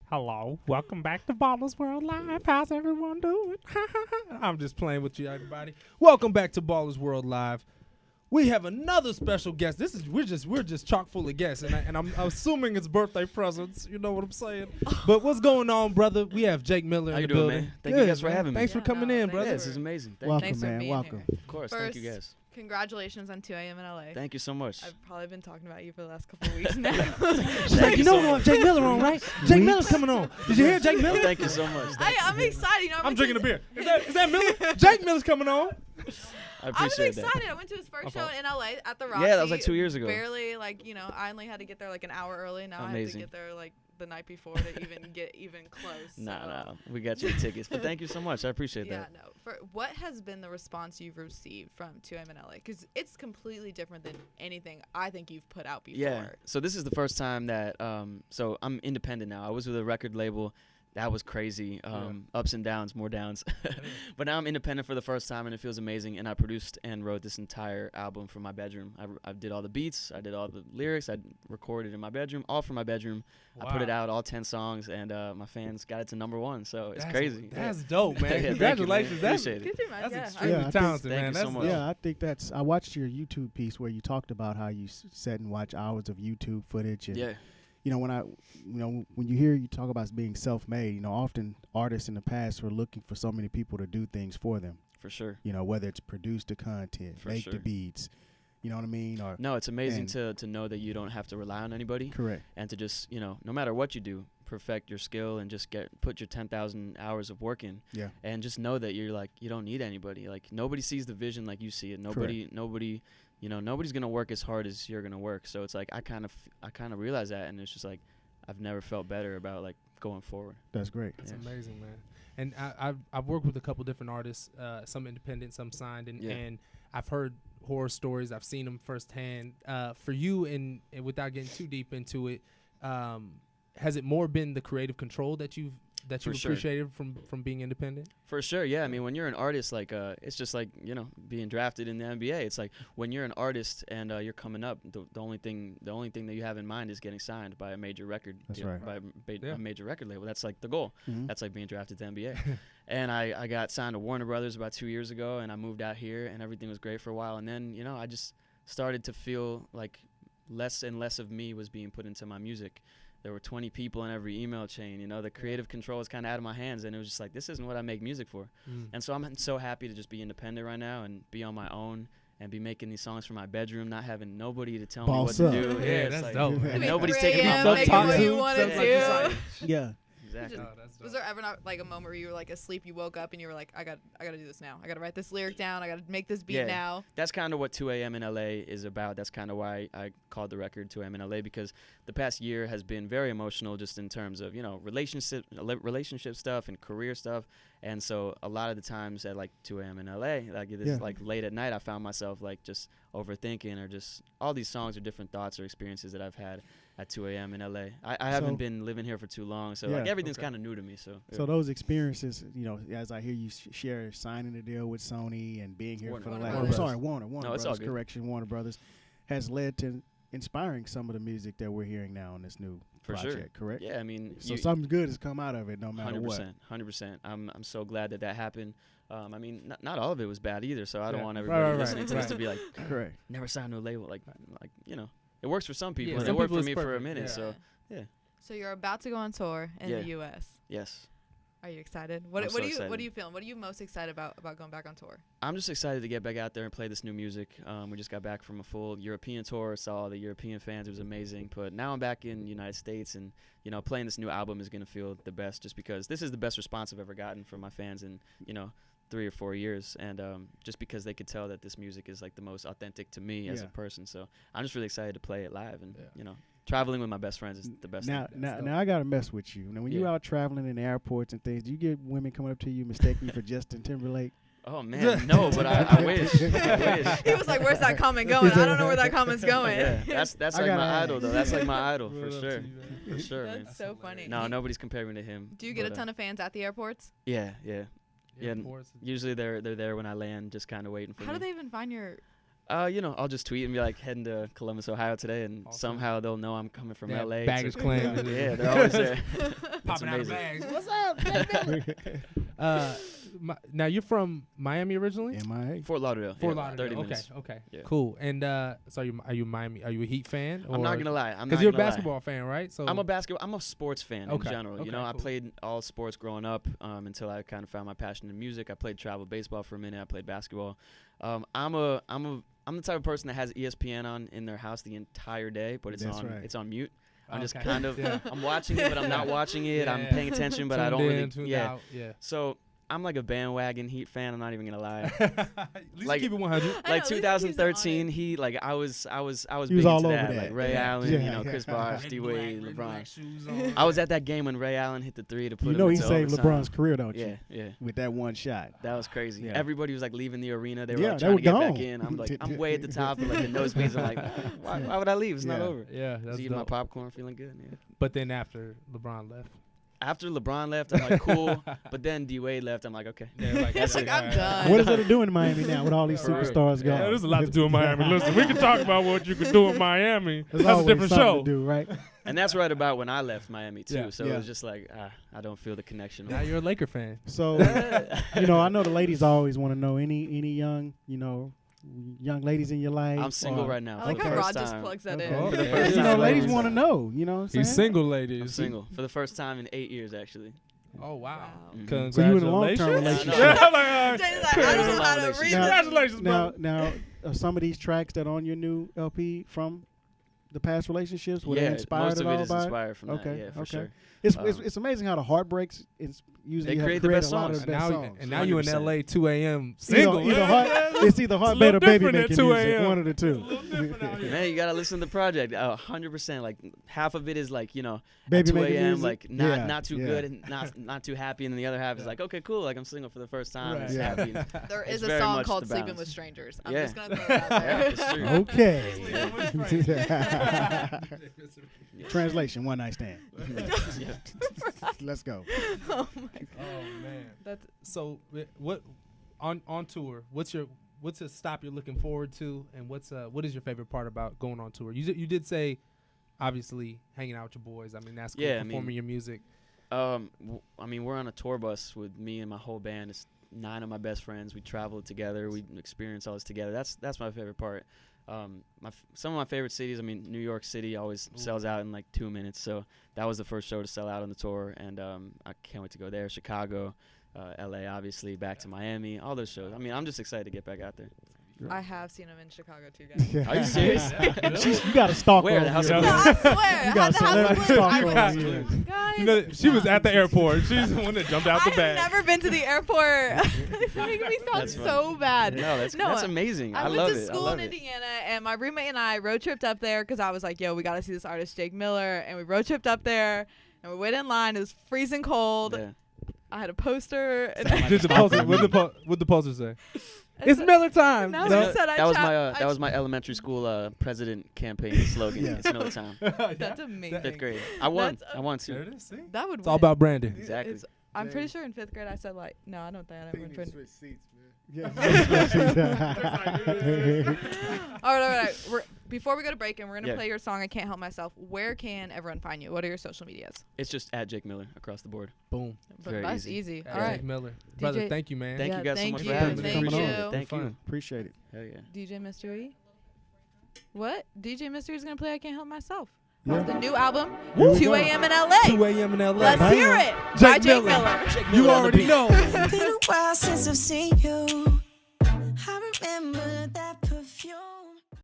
Hello, welcome back to Ballers World Live. How's everyone doing? I'm just playing with you, everybody. Welcome back to Ballers World Live. We have another special guest. We're just chock full of guests, and I'm assuming it's birthday presents. You know what I'm saying? But what's going on, brother? We have Jake Miller How in you the doing, building. man? Thank you guys for having me. Thanks for coming in, brother. Yeah, this is amazing. Thank Welcome, you. Thanks for man. being Welcome. here. Of course. First, Thank you guys. Congratulations on 2 a.m. in LA. Thank you so much. I've probably been talking about you for the last couple of weeks now. She's like, you know what? Jake Miller on, right? Jake Miller's coming on. Did you hear Jake Miller? Thank you so much. I'm excited. You know, I'm drinking a beer. Is that Miller? Jake Miller's coming on. I I was appreciate that. excited. I went to his first show in LA at the Roxy. Yeah, that was like 2 years ago. Barely, I only had to get there like an hour early. Now I have to Amazing. get there like the night before to even get even close. Nah, we got you the tickets. But thank you so much. I appreciate Yeah, that. no. What has been the response you've received from 2AM in LA? Because it's completely different than anything I think you've put out before. Yeah. So this is the first time that so I'm independent now. I was with a record label. That was crazy. Ups and downs, more downs. But now I'm independent for the first time, and it feels amazing. And I produced and wrote this entire album from my bedroom. I did all the beats. I did all the lyrics. I recorded in my bedroom, all from my bedroom. Wow. I put it out, all 10 songs, and my fans got it to #1. So it's crazy. That's dope, man. Yeah, thank you, man. Congratulations. Appreciate it. Good to man. That's Yeah. extremely Yeah, I think- talented, Thank man. you so That's much. dope. Yeah, I think that's. I watched your YouTube piece where you talked about how you sat and watched hours of YouTube footage. And, Yeah. you know, when you hear you talk about being self-made, you know, often artists in the past were looking for so many people to do things for them. For sure. You know, whether it's produce the content, For make sure. the beats. You know what I mean? Or No, it's amazing And- to know that you don't have to rely on anybody, correct. and to just, no matter what you do, perfect your skill and just put your 10,000 hours of work in. Yeah. And just know that you don't need anybody. Like, nobody sees the vision like you see it. Nobody, nobody's gonna work as hard as you're gonna work. So it's like I kind of realize that, and it's just like I've never felt better about like going forward. That's great. That's Yeah. amazing, man. And I've worked with a couple different artists, some independent, some signed, and I've heard horror stories. I've seen them firsthand. For you, and without getting too deep into it, has it more been the creative control that you've For sure. appreciated from being independent? For sure, yeah. I mean, when you're an artist, like, it's just like, being drafted in the NBA. It's like when you're an artist and you're coming up, the only thing that you have in mind is getting signed by a major record. That's deal, right. By Yeah. a major record label. That's like the goal. Mhm. That's like being drafted to the NBA. And I got signed to Warner Brothers about 2 years ago, and I moved out here, and everything was great for a while. And then, I just started to feel like less and less of me was being put into my music. There were 20 people in every email chain. The creative control was kind of out of my hands, and it was just like, this isn't what I make music for. And so I'm so happy to just be independent right now and be on my own and be making these songs from my bedroom, not having nobody to tell Boss me up. what to do. Yeah, it's that's like, dope, man. And Maybe nobody's 3 taking my a.m., fucking making what music. you wanted Sounds like to. you Yeah. Exactly. Was there ever not like a moment where you were like asleep, you woke up and you were like, I got to do this now. I got to write this lyric down. I got to make this beat Yeah. now. That's kind of what 2 a.m. in LA is about. That's kind of why I called the record 2 a.m. in LA, because the past year has been very emotional just in terms of, relationship stuff and career stuff. And so a lot of the times at like 2 a.m. in LA, like it is Yeah. like late at night, I found myself like just overthinking, or just all these songs are different thoughts or experiences that I've had at 2 a.m. in LA. I haven't So- been living here for too long, so Yeah. like everything's Okay. kind of new to me. So So those experiences, as I hear you share signing a deal with Sony and being here Warner for the Brothers. last, Warner sorry, Warner No, it's all Brothers, good. correction, Warner Brothers, has led to inspiring some of the music that we're hearing now in this new For sure. project, correct? yeah, I mean, So something good has come out of it, no matter what. 100%. I'm so glad that happened. I mean, not all of it was bad either, so I don't Yeah. want Right, everybody right, listening to this right. to be like, Correct. never signed to a label. Like it works for some people, Yeah, and some it worked people for it's me for a perfect, minute. yeah. So yeah. So you're about to go on tour in Yeah. the U.S. Yes, Are you excited? What I'm what so are you excited. what are you feeling? What are you most excited about going back on tour? I'm just excited to get back out there and play this new music. We just got back from a full European tour, saw all the European fans. It was amazing. But now I'm back in the United States, and playing this new album is gonna feel the best, just because this is the best response I've ever gotten from my fans in 3 or 4 years, and just because they could tell that this music is like the most authentic to me as a Yeah. person. So I'm just really excited to play it live, and Yeah. traveling with my best friends is the best Now, thing. now I gotta mess with you. Now, when you're Yeah. out traveling in airports and things, do you get women coming up to you mistaking you for Justin Timberlake? Oh man, no, but I wish. I wish. He was like, "Where's that comment going? I don't know where that comment's going." Yeah, that's I like gotta my ask. idol though. That's like my idol What for up to sure. you, man? For sure, man. That's so funny. No, Do nobody's comparing me to him. you get a but, ton of fans at the airports? Yeah. Yeah, Airports. Usually they're there when I land, just kind of waiting for How me. do they even find your I'll just tweet and be like heading to Columbus, Ohio today, and Awesome. somehow they'll know I'm coming from Yeah, LA. baggage claim. Yeah, they're always there. Popping out of amazing. bags. What's up? Now you're from Miami originally? MIA. Fort Lauderdale. Fort yeah, Lauderdale. 30 minutes. Okay. Yeah. Cool. And so are you Miami? Are you a Heat fan? I'm not gonna lie. I'm not Because you're a gonna lie. basketball fan, right? So I'm a sports fan Okay, in general. okay, I cool. played all sports growing up until I kind of found my passion in music. I played travel baseball for a minute. I played basketball. I'm the type of person that has ESPN on in their house the entire day, but That's right. it's on mute. I'm just Okay. kind of Yeah. I'm watching it, but I'm not watching it. I'm Yeah. paying attention, but I Tuned don't in, really. tuned Yeah. out. Yeah. So I'm like a bandwagon Heat fan. I'm not even gonna lie. At least Like- keep it 100. I know, Like at least he's 2013, on Heat. Like I was He was big all into over that. that. Like Ray Yeah. Allen, Yeah. Chris Bosh, Red D and Wade, black LeBron. shoes on. I was at that game when Ray Allen hit the three to put You him know he into saved overtime. LeBron's career, don't you? Yeah, yeah. With that one shot. That was crazy. Yeah. Everybody was like leaving the arena. They were Yeah, like they trying were to get back gone. in. I'm like, I'm way at the top of like the nosebleeds. I'm like, why would I leave? It's not Yeah. over. Yeah, Just that's eating my dope. popcorn, feeling good. Yeah. But then after LeBron left, After LeBron left, I'm like, cool. But then D Wade left. I'm like, okay. they're like, That's Like, it. I'm done. What is it to do in Miami now with all these For real. superstars gone? yeah, there's a lot to do in Miami. Listen, we can talk about what you could do in Miami. There's That's a always different something show. to do, right? And that's right about when I left Miami too. Yeah. So Yeah. it was just like, I don't feel the connection. Now you're a Laker fan. So, I know the ladies always want to know any young, young ladies in your life. I'm single or- right now. I for like the how first Rod just time. plugs that Okay. in. Oh, For the yeah. first You know, time. ladies want to know. You know what I'm saying? He's single, ladies. I'm single for the first time in 8 years, actually. Oh wow! Mhm. Congratulations. So you in a long-term relationship? Yeah, I know. Yeah, Jay's like, I don't know how to read Congratulations. this. Congratulations, bro. Now, are some of these tracks that on your new LP from the past relationships? Were they Yeah, inspired most at of all it is by inspired from Okay, that. Yeah, for okay. sure. It's amazing how the heartbreaks usually They have create the created best a lot of songs. the best songs. And now you in 100%. LA 2 a.m. Either- single. it's either a heartbreak little or baby different at making 2 music. a.m. One of the two. Man, you gotta listen to the project. 100%. Like half of it is like Baby at 2 making a.m. music? like Yeah, not too yeah. good and not too happy, and then the other half is like, okay, cool. Like I'm single for the first time. Right. It's Yeah. happy. There It's is a very song much called the Sleeping balance. with Strangers. I'm Yeah. just going to throw that out Yeah, there. it's true. Okay. Translation: one night stand. Yeah. Let's go. Oh my God. Oh man. That's So what on tour? What's a stop you're looking forward to, and what is your favorite part about going on tour? You did say, obviously, hanging out with your boys. I mean, that's cool. Yeah, I Performing mean- your music. I mean, we're on a tour bus with me and my whole band. It's 9 of my best friends. We travel together. We experience all this together. That's my favorite part. Some of my favorite cities. I mean, New York City always sells out in like 2 minutes. So that was the first show to sell out on the tour, and I can't wait to go there. Chicago, LA, obviously, back to Miami. All those shows. I mean, I'm just excited to get back out there. I have seen him in Chicago too, guys. Are you serious? You got to stalk Where? her The over House here. of No, Blues? I swear. You got I had celebrity the House of stalker Blues. over here. Guys, You know, she was at the stop. airport. She's the one that jumped out the I've bag. never been to the airport. It's making me sound That's funny. so bad. No, that's amazing. I I went love to it. I school love in it. Indiana, and my roommate and I road tripped up there because I was like, "Yo, we got to see this artist, Jake Miller." And we road tripped up there, and we waited in line. It was freezing cold. Yeah. I had a poster. And Did the poster? What the poster say? It's said- Miller time. No, That it said I that was chat- my I that was my elementary school president campaign slogan. Yeah. It's Miller time. That's amazing. 5th grade. I won. That's I won There too. it is. See? That would. It's all about branding. Exactly. I'm pretty sure in 5th grade I said like, no, I don't think I didn't win. Yeah. All right. Before we go to break, and we're gonna Yeah. play your song, "I Can't Help Myself." Where can everyone find you? What are your social medias? It's just at Jake Miller across the board. Boom. But Very that's easy. easy. All right, Jake Miller. Brother, DJ thank you, man. Thank Yeah, you guys so thank much you, for having me. thank Appreciate you. it. Thank you. Fun. Appreciate it. Hell yeah. DJ Mystery. What? DJ Mystery is gonna play "I Can't Help Myself." Yeah. The new album, Here we 2 go. a.m. in LA. 2 a.m. in LA. Let's Bam. hear it. By Jake Jake Miller. Miller. You already know. Been a while since I've seen you. I remember that perfume.